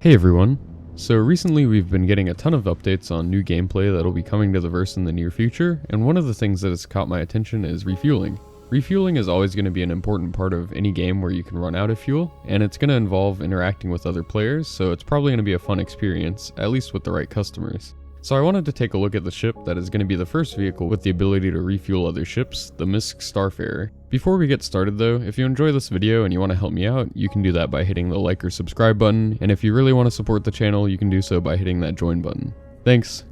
Hey everyone! So recently we've been getting a ton of updates on new gameplay that'll be coming to the verse in the near future, and one of the things that has caught my attention is refueling. Refueling is always going to be an important part of any game where you can run out of fuel, and it's going to involve interacting with other players, so it's probably going to be a fun experience, at least with the right customers. So I wanted to take a look at the ship that is going to be the first vehicle with the ability to refuel other ships, the MISC Starfarer. Before we get started though, if you enjoy this video and you want to help me out, you can do that by hitting the like or subscribe button, and if you really want to support the channel, you can do so by hitting that join button. Thanks!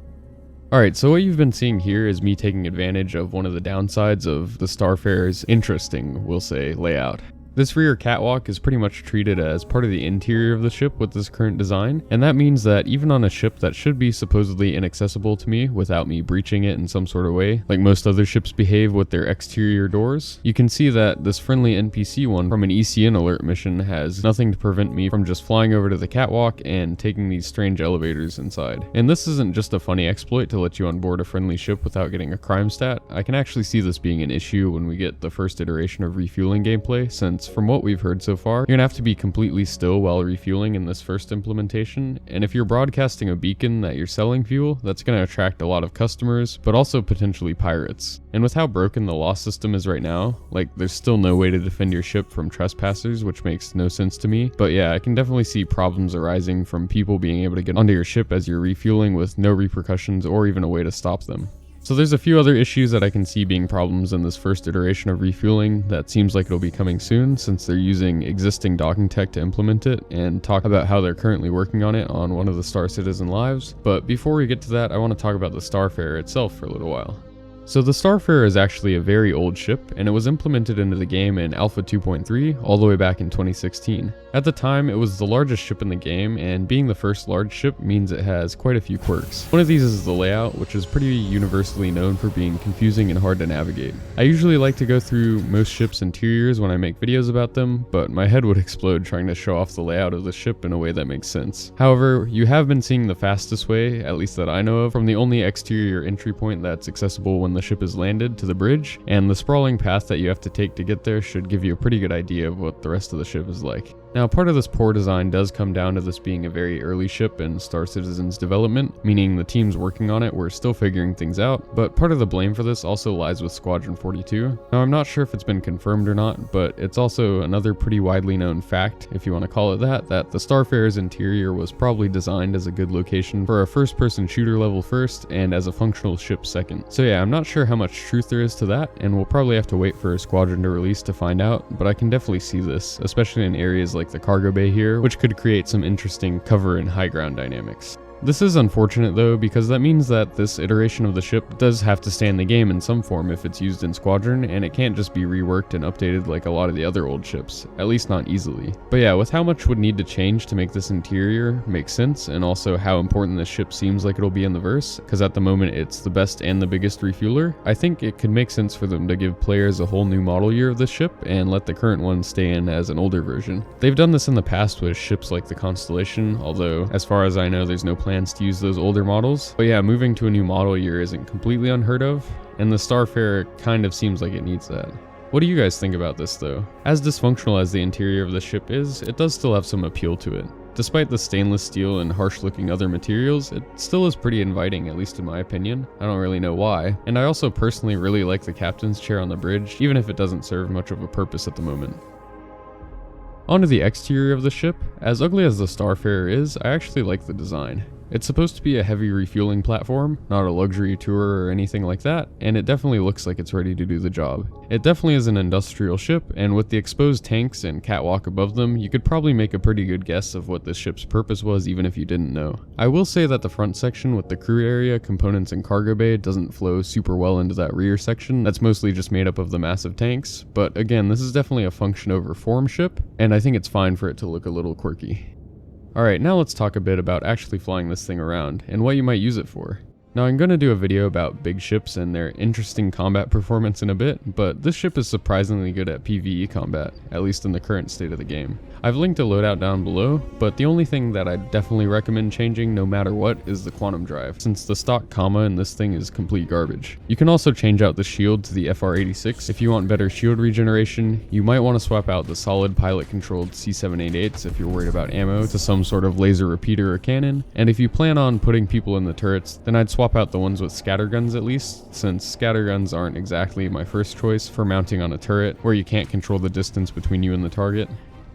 Alright, so what you've been seeing here is me taking advantage of one of the downsides of the Starfarer's interesting, we'll say, layout. This rear catwalk is pretty much treated as part of the interior of the ship with this current design, and that means that even on a ship that should be supposedly inaccessible to me without me breaching it in some sort of way, like most other ships behave with their exterior doors, you can see that this friendly NPC one from an ECN alert mission has nothing to prevent me from just flying over to the catwalk and taking these strange elevators inside. And this isn't just a funny exploit to let you on board a friendly ship without getting a crime stat. I can actually see this being an issue when we get the first iteration of refueling gameplay, since from what we've heard so far, you're gonna have to be completely still while refueling in this first implementation, and if you're broadcasting a beacon that you're selling fuel, that's gonna attract a lot of customers, but also potentially pirates. And with how broken the loss system is right now, like there's still no way to defend your ship from trespassers, which makes no sense to me. But yeah, I can definitely see problems arising from people being able to get onto your ship as you're refueling with no repercussions or even a way to stop them. So there's a few other issues that I can see being problems in this first iteration of refueling that seems like it'll be coming soon, since they're using existing docking tech to implement it, and talk about how they're currently working on it on one of the Star Citizen lives. But before we get to that, I want to talk about the Starfarer itself for a little while. So the Starfarer is actually a very old ship, and it was implemented into the game in Alpha 2.3 all the way back in 2016. At the time, it was the largest ship in the game, and being the first large ship means it has quite a few quirks. One of these is the layout, which is pretty universally known for being confusing and hard to navigate. I usually like to go through most ships' interiors when I make videos about them, but my head would explode trying to show off the layout of the ship in a way that makes sense. However, you have been seeing the fastest way, at least that I know of, from the only exterior entry point that's accessible when the ship is landed to the bridge, and the sprawling path that you have to take to get there should give you a pretty good idea of what the rest of the ship is like. Now, part of this poor design does come down to this being a very early ship in Star Citizen's development, meaning the teams working on it were still figuring things out, but part of the blame for this also lies with Squadron 42. Now, I'm not sure if it's been confirmed or not, but it's also another pretty widely known fact, if you want to call it that the Starfarer's interior was probably designed as a good location for a first-person shooter level first, and as a functional ship second. So yeah, I'm not sure how much truth there is to that, and we'll probably have to wait for a Squadron to release to find out, but I can definitely see this, especially in areas like the cargo bay here, which could create some interesting cover and high ground dynamics. This is unfortunate though, because that means that this iteration of the ship does have to stay in the game in some form if it's used in Squadron, and it can't just be reworked and updated like a lot of the other old ships, at least not easily. But yeah, with how much would need to change to make this interior make sense, and also how important this ship seems like it'll be in the verse, because at the moment it's the best and the biggest refueler, I think it could make sense for them to give players a whole new model year of this ship and let the current one stay in as an older version. They've done this in the past with ships like the Constellation, although as far as I know there's no plans to use those older models. But yeah, moving to a new model year isn't completely unheard of, and the Starfarer kind of seems like it needs that. What do you guys think about this though? As dysfunctional as the interior of the ship is, it does still have some appeal to it. Despite the stainless steel and harsh looking other materials, it still is pretty inviting, at least in my opinion. I don't really know why. And I also personally really like the captain's chair on the bridge, even if it doesn't serve much of a purpose at the moment. Onto the exterior of the ship. As ugly as the Starfarer is, I actually like the design. It's supposed to be a heavy refueling platform, not a luxury tour or anything like that, and it definitely looks like it's ready to do the job. It definitely is an industrial ship, and with the exposed tanks and catwalk above them, you could probably make a pretty good guess of what this ship's purpose was even if you didn't know. I will say that the front section with the crew area, components, and cargo bay doesn't flow super well into that rear section that's mostly just made up of the massive tanks, but again, this is definitely a function over form ship, and I think it's fine for it to look a little quirky. Alright, now let's talk a bit about actually flying this thing around, and what you might use it for. Now I'm going to do a video about big ships and their interesting combat performance in a bit, but this ship is surprisingly good at PvE combat, at least in the current state of the game. I've linked a loadout down below, but the only thing that I definitely recommend changing no matter what is the quantum drive, since the stock comma in this thing is complete garbage. You can also change out the shield to the FR86 if you want better shield regeneration. You might want to swap out the solid pilot controlled C788s if you're worried about ammo to some sort of laser repeater or cannon, and if you plan on putting people in the turrets, then I'd swap out the ones with scatterguns at least, since scatterguns aren't exactly my first choice for mounting on a turret where you can't control the distance between you and the target.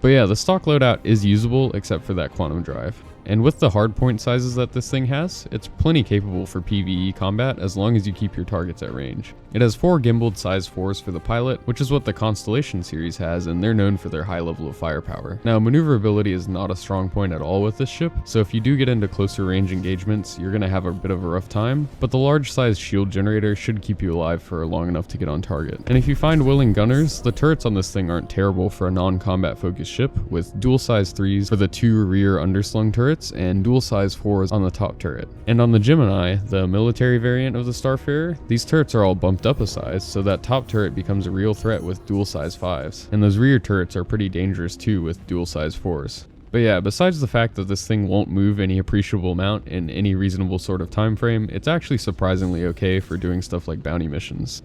But yeah, the stock loadout is usable except for that quantum drive. And with the hardpoint sizes that this thing has, it's plenty capable for PvE combat as long as you keep your targets at range. It has 4 gimbaled size 4s for the pilot, which is what the Constellation series has, and they're known for their high level of firepower. Now, maneuverability is not a strong point at all with this ship, so if you do get into closer range engagements, you're going to have a bit of a rough time, but the large size shield generator should keep you alive for long enough to get on target. And if you find willing gunners, the turrets on this thing aren't terrible for a non-combat focused ship, with dual size 3s for the 2 rear underslung turrets and dual size 4s on the top turret. And on the Gemini, the military variant of the Starfarer, these turrets are all bumped up a size, so that top turret becomes a real threat with dual size 5s. And those rear turrets are pretty dangerous too with dual size 4s. But yeah, besides the fact that this thing won't move any appreciable amount in any reasonable sort of time frame, it's actually surprisingly okay for doing stuff like bounty missions.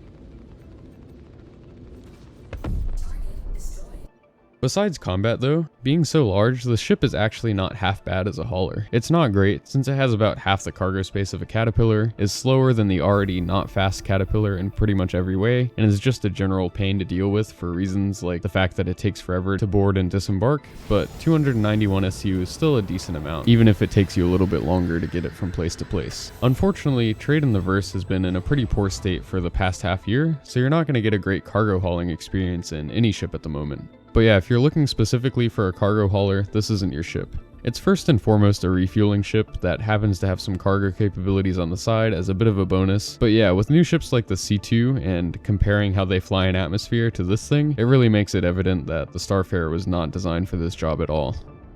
Besides combat though, being so large, the ship is actually not half bad as a hauler. It's not great since it has about half the cargo space of a Caterpillar, is slower than the already not fast Caterpillar in pretty much every way, and is just a general pain to deal with for reasons like the fact that it takes forever to board and disembark, but 291 SU is still a decent amount, even if it takes you a little bit longer to get it from place to place. Unfortunately, trade in the verse has been in a pretty poor state for the past half year, so you're not going to get a great cargo hauling experience in any ship at the moment. But yeah, if you're looking specifically for a cargo hauler, this isn't your ship. It's first and foremost a refueling ship that happens to have some cargo capabilities on the side as a bit of a bonus. But yeah, with new ships like the C2 and comparing how they fly in atmosphere to this thing, it really makes it evident that the Starfarer was not designed for this job at all.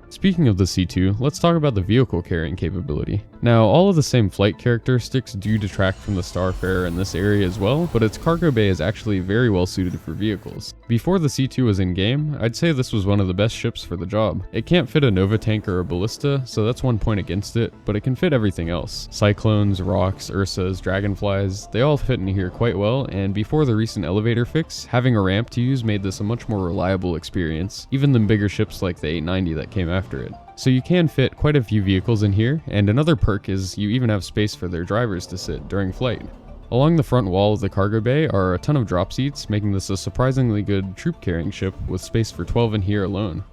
Speaking of the C2, let's talk about the vehicle carrying capability. Now, all of the same flight characteristics do detract from the Starfarer in this area as well, but its cargo bay is actually very well suited for vehicles. Before the C2 was in game, I'd say this was one of the best ships for the job. It can't fit a Nova tank or a ballista, so that's one point against it, but it can fit everything else. Cyclones, rocks, Ursas, dragonflies, they all fit in here quite well, and before the recent elevator fix, having a ramp to use made this a much more reliable experience, even than bigger ships like the 890 that came after it. So you can fit quite a few vehicles in here, and another perk is you even have space for their drivers to sit during flight. Along the front wall of the cargo bay are a ton of drop seats, making this a surprisingly good troop carrying ship with space for 12 in here alone.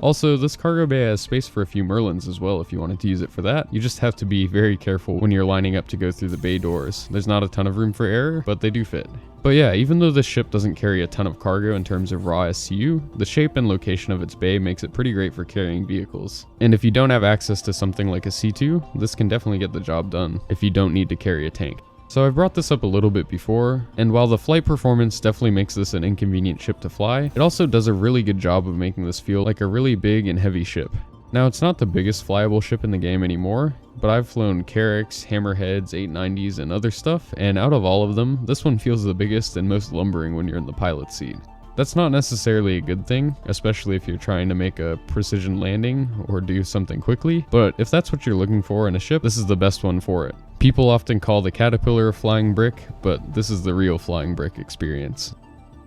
Also, this cargo bay has space for a few Merlins as well if you wanted to use it for that. You just have to be very careful when you're lining up to go through the bay doors. There's not a ton of room for error, but they do fit. But yeah, even though this ship doesn't carry a ton of cargo in terms of raw SCU, the shape and location of its bay makes it pretty great for carrying vehicles. And if you don't have access to something like a C2, this can definitely get the job done if you don't need to carry a tank. So I've brought this up a little bit before, and while the flight performance definitely makes this an inconvenient ship to fly, it also does a really good job of making this feel like a really big and heavy ship. Now, it's not the biggest flyable ship in the game anymore, but I've flown Carracks, Hammerheads, 890s, and other stuff, and out of all of them, this one feels the biggest and most lumbering when you're in the pilot's seat. That's not necessarily a good thing, especially if you're trying to make a precision landing or do something quickly, but if that's what you're looking for in a ship, this is the best one for it. People often call the Caterpillar a flying brick, but this is the real flying brick experience.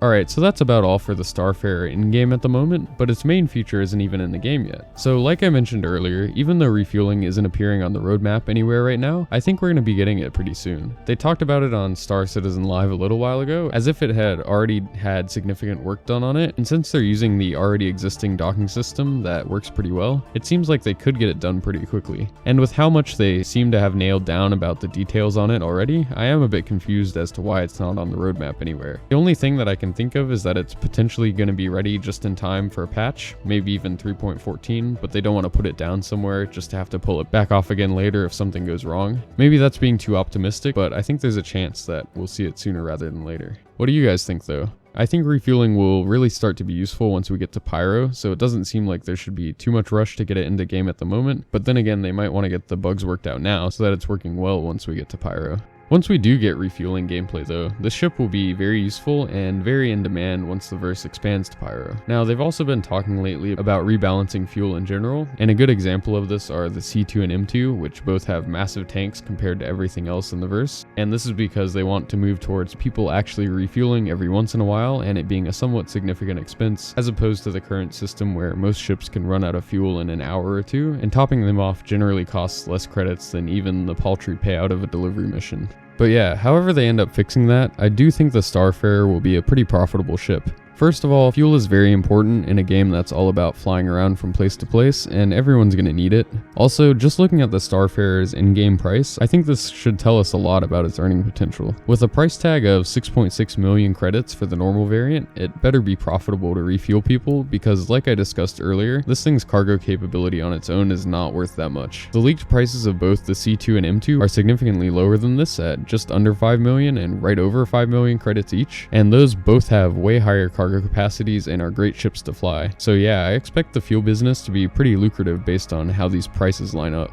Alright, so that's about all for the Starfarer in-game at the moment, but its main feature isn't even in the game yet. So like I mentioned earlier, even though refueling isn't appearing on the roadmap anywhere right now, I think we're going to be getting it pretty soon. They talked about it on Star Citizen Live a little while ago, as if it had already had significant work done on it, and since they're using the already existing docking system that works pretty well, it seems like they could get it done pretty quickly. And with how much they seem to have nailed down about the details on it already, I am a bit confused as to why it's not on the roadmap anywhere. The only thing that I can think of is that it's potentially going to be ready just in time for a patch, maybe even 3.14, but they don't want to put it down somewhere just to have to pull it back off again later if something goes wrong. Maybe that's being too optimistic, but I think there's a chance that we'll see it sooner rather than later. What do you guys think though? I think refueling will really start to be useful once we get to Pyro, so it doesn't seem like there should be too much rush to get it into game at the moment, but then again they might want to get the bugs worked out now so that it's working well once we get to Pyro. Once we do get refueling gameplay though, the ship will be very useful and very in demand once the verse expands to Pyro. Now they've also been talking lately about rebalancing fuel in general, and a good example of this are the C2 and M2, which both have massive tanks compared to everything else in the verse, and this is because they want to move towards people actually refueling every once in a while and it being a somewhat significant expense, as opposed to the current system where most ships can run out of fuel in an hour or two, and topping them off generally costs less credits than even the paltry payout of a delivery mission. But yeah, however they end up fixing that, I do think the Starfarer will be a pretty profitable ship. First of all, fuel is very important in a game that's all about flying around from place to place, and everyone's gonna need it. Also, just looking at the Starfarer's in-game price, I think this should tell us a lot about its earning potential. With a price tag of 6.6 million credits for the normal variant, it better be profitable to refuel people, because like I discussed earlier, this thing's cargo capability on its own is not worth that much. The leaked prices of both the C2 and M2 are significantly lower than this, at just under 5 million and right over 5 million credits each, and those both have way higher cargo capacities and are great ships to fly. So yeah, I expect the fuel business to be pretty lucrative based on how these prices line up.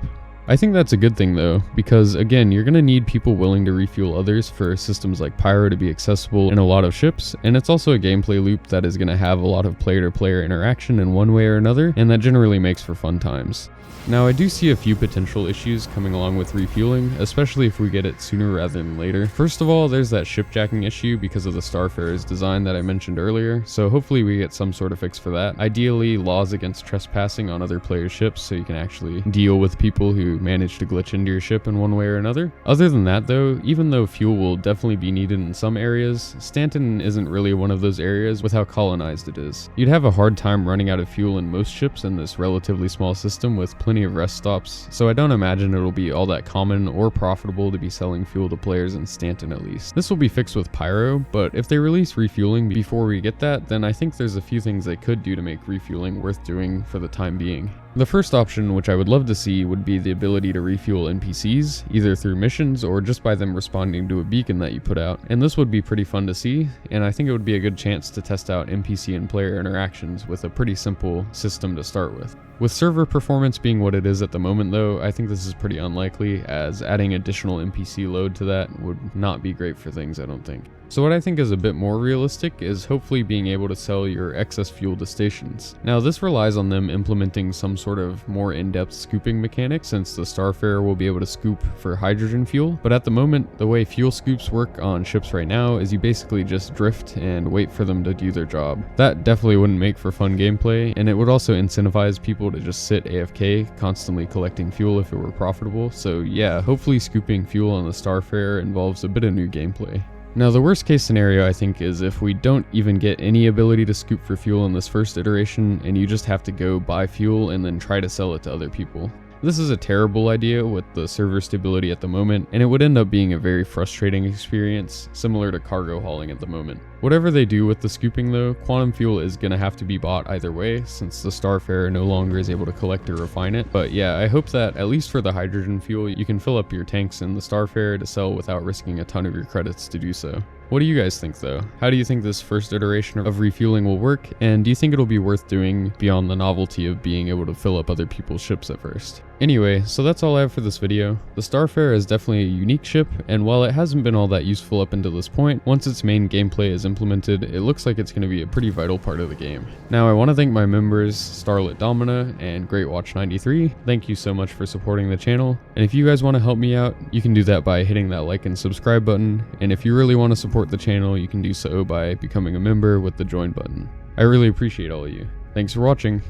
I think that's a good thing though, because again, you're going to need people willing to refuel others for systems like Pyro to be accessible in a lot of ships, and it's also a gameplay loop that is going to have a lot of player-to-player interaction in one way or another, and that generally makes for fun times. Now I do see a few potential issues coming along with refueling, especially if we get it sooner rather than later. First of all, there's that shipjacking issue because of the Starfarer's design that I mentioned earlier, so hopefully we get some sort of fix for that. Ideally, laws against trespassing on other players' ships so you can actually deal with people who manage to glitch into your ship in one way or another. Other than that though, even though fuel will definitely be needed in some areas, Stanton isn't really one of those areas with how colonized it is. You'd have a hard time running out of fuel in most ships in this relatively small system with plenty of rest stops, so I don't imagine it'll be all that common or profitable to be selling fuel to players in Stanton at least. This will be fixed with Pyro, but if they release refueling before we get that, then I think there's a few things they could do to make refueling worth doing for the time being. The first option, which I would love to see, would be the ability to refuel NPCs, either through missions or just by them responding to a beacon that you put out, and this would be pretty fun to see, and I think it would be a good chance to test out NPC and player interactions with a pretty simple system to start with. With server performance being what it is at the moment though, I think this is pretty unlikely, as adding additional NPC load to that would not be great for things, I don't think. So what I think is a bit more realistic is hopefully being able to sell your excess fuel to stations. Now this relies on them implementing some sort of more in-depth scooping mechanic, since the Starfarer will be able to scoop for hydrogen fuel, but at the moment the way fuel scoops work on ships right now is you basically just drift and wait for them to do their job. That definitely wouldn't make for fun gameplay, and it would also incentivize people to just sit AFK, constantly collecting fuel if it were profitable. So yeah, hopefully scooping fuel on the Starfarer involves a bit of new gameplay. Now the worst case scenario I think is if we don't even get any ability to scoop for fuel in this first iteration and you just have to go buy fuel and then try to sell it to other people. This is a terrible idea with the server stability at the moment, and it would end up being a very frustrating experience, similar to cargo hauling at the moment. Whatever they do with the scooping though, quantum fuel is going to have to be bought either way, since the Starfarer no longer is able to collect or refine it. But yeah, I hope that at least for the hydrogen fuel, you can fill up your tanks in the Starfarer to sell without risking a ton of your credits to do so. What do you guys think though? How do you think this first iteration of refueling will work, and do you think it'll be worth doing beyond the novelty of being able to fill up other people's ships at first? Anyway, so that's all I have for this video. The Starfarer is definitely a unique ship, and while it hasn't been all that useful up until this point, once its main gameplay is implemented, it looks like it's going to be a pretty vital part of the game. Now I want to thank my members Starlit Domina and GreatWatch93. Thank you so much for supporting the channel, and if you guys want to help me out, you can do that by hitting that like and subscribe button, and if you really want to support the channel, you can do so by becoming a member with the join button. I really appreciate all of you. Thanks for watching.